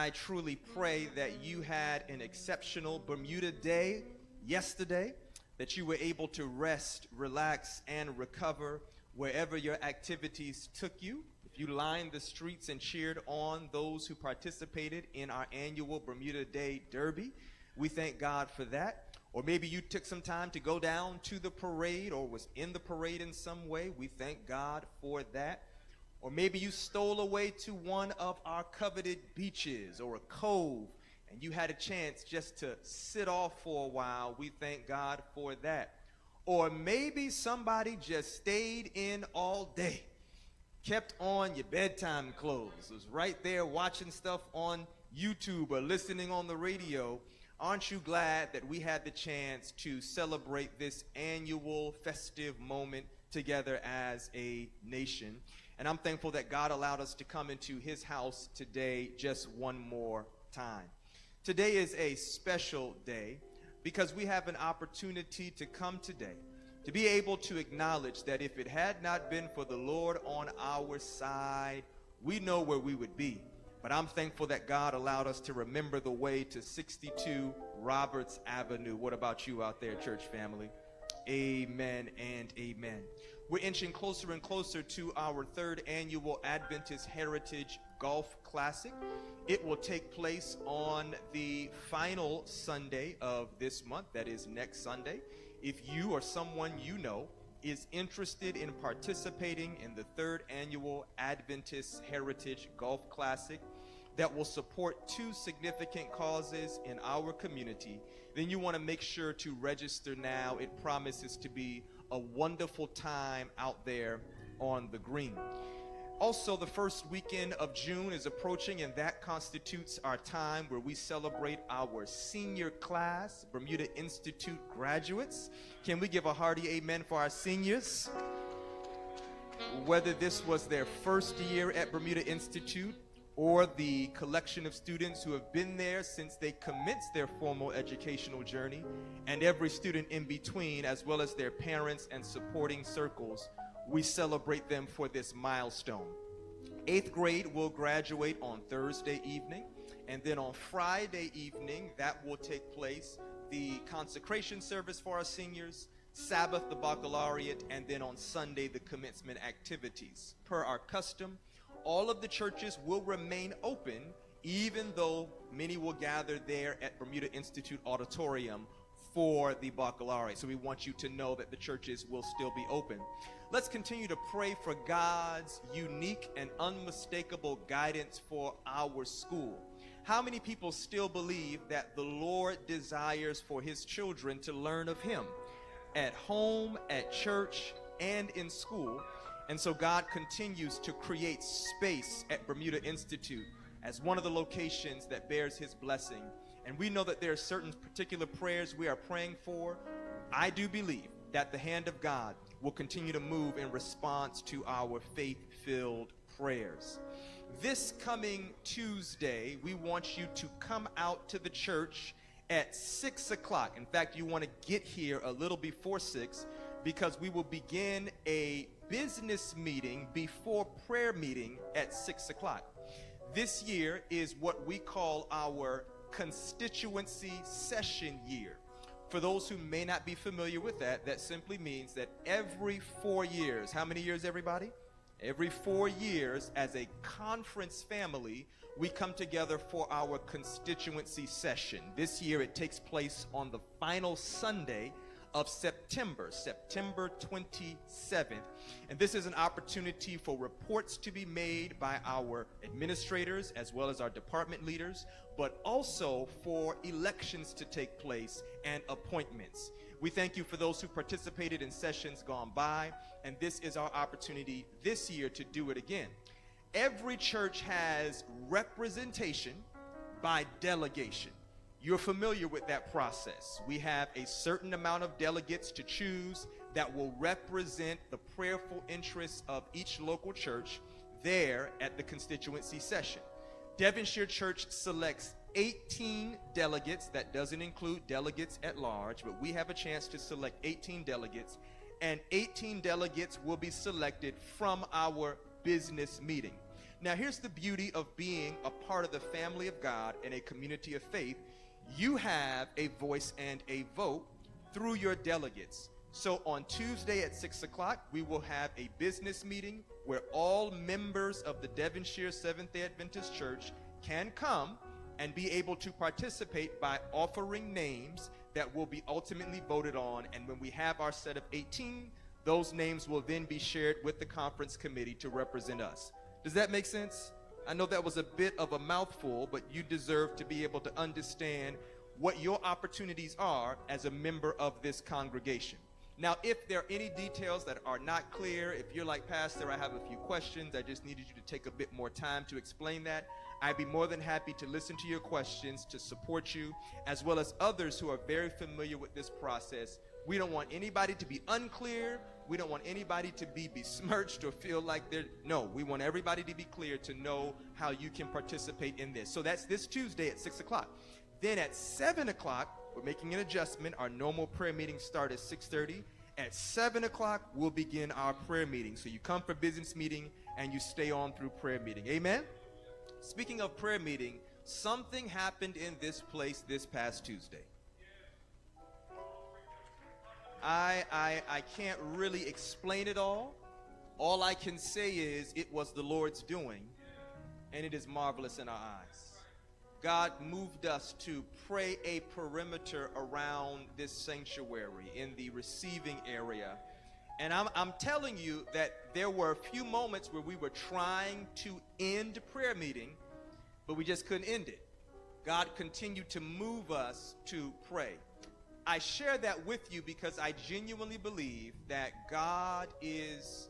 I truly pray that you had an exceptional Bermuda day yesterday, that you were able to rest, relax, and recover wherever your activities took you. If you lined the streets and cheered on those who participated in our annual Bermuda Day Derby, we thank God for that. Or maybe you took some time to go down to the parade or was in the parade in some way. We thank God for that. Or maybe you stole away to one of our coveted beaches or a cove and you had a chance just to sit off for a while. We thank God for that. Or maybe somebody just stayed in all day, kept on your bedtime clothes, was right there watching stuff on YouTube or listening on the radio. Aren't you glad that we had the chance to celebrate this annual festive moment together as a nation? And I'm thankful that God allowed us to come into his house today just one more time. Today is a special day because we have an opportunity to come today to be able to acknowledge that if it had not been for the Lord on our side, we know where we would be. But I'm thankful that God allowed us to remember the way to 62 Roberts Avenue. What about you out there, church family? Amen and amen. We're inching closer and closer to our third annual Adventist Heritage Golf Classic. It will take place on the final Sunday of this month, that is next Sunday. If you or someone you know is interested in participating in the third annual Adventist Heritage Golf Classic that will support two significant causes in our community, then you want to make sure to register now. It promises to be a wonderful time out there on the green. Also, the first weekend of June is approaching, and that constitutes our time where we celebrate our senior class, Bermuda Institute graduates. Can we give a hearty amen for our seniors? Whether this was their first year at Bermuda Institute or the collection of students who have been there since they commenced their formal educational journey, and every student in between, as well as their parents and supporting circles, we celebrate them for this milestone. 8th grade will graduate on Thursday evening, and then on Friday evening, that will take place the consecration service for our seniors, Sabbath, the baccalaureate, and then on Sunday, the commencement activities. Per our custom, all of the churches will remain open, even though many will gather there at Bermuda Institute Auditorium for the baccalaureate. So we want you to know that the churches will still be open. Let's continue to pray for God's unique and unmistakable guidance for our school. How many people still believe that the Lord desires for his children to learn of him at home, at church, and in school? And so God continues to create space at Bermuda Institute as one of the locations that bears his blessing. And we know that there are certain particular prayers we are praying for. I do believe that the hand of God will continue to move in response to our faith-filled prayers. This coming Tuesday, we want you to come out to the church at 6 o'clock. In fact, you want to get here a little before 6 because we will begin a business meeting before prayer meeting at 6 o'clock. This year is what we call our constituency session year. For those who may not be familiar with that, that simply means that every 4 years, how many years, everybody? Every 4 years, as a conference family, we come together for our constituency session. This year, it takes place on the final Sunday of September 27th. And this is an opportunity for reports to be made by our administrators as well as our department leaders, but also for elections to take place and appointments. We thank you for those who participated in sessions gone by, and this is our opportunity this year to do it again. Every church has representation by delegation. You're familiar with that process. We have a certain amount of delegates to choose that will represent the prayerful interests of each local church there at the constituency session. Devonshire Church selects 18 delegates. That doesn't include delegates at large, but we have a chance to select 18 delegates, and 18 delegates will be selected from our business meeting. Now, here's the beauty of being a part of the family of God and a community of faith. You have a voice and a vote through your delegates. So on Tuesday at 6 o'clock, we will have a business meeting where all members of the Devonshire Seventh-day Adventist Church can come and be able to participate by offering names that will be ultimately voted on. And when we have our set of 18, those names will then be shared with the conference committee to represent us. Does that make sense? I know that was a bit of a mouthful, but you deserve to be able to understand what your opportunities are as a member of this congregation. Now, if there are any details that are not clear, if you're like, Pastor, I have a few questions, I just needed you to take a bit more time to explain that, I'd be more than happy to listen to your questions, to support you, as well as others who are very familiar with this process. We don't want anybody to be unclear. We don't want anybody to be besmirched or feel like we want everybody to be clear to know how you can participate in this. So that's this Tuesday at 6 o'clock. Then at 7 o'clock, we're making an adjustment. Our normal prayer meetings start at 6:30. At 7 o'clock, we'll begin our prayer meeting. So you come for business meeting and you stay on through prayer meeting. Amen? Speaking of prayer meeting, something happened in this place this past Tuesday. I can't really explain it all. All I can say is it was the Lord's doing, and it is marvelous in our eyes. God moved us to pray a perimeter around this sanctuary in the receiving area. And I'm telling you that there were a few moments where we were trying to end prayer meeting, but we just couldn't end it. God continued to move us to pray. I share that with you because I genuinely believe that God is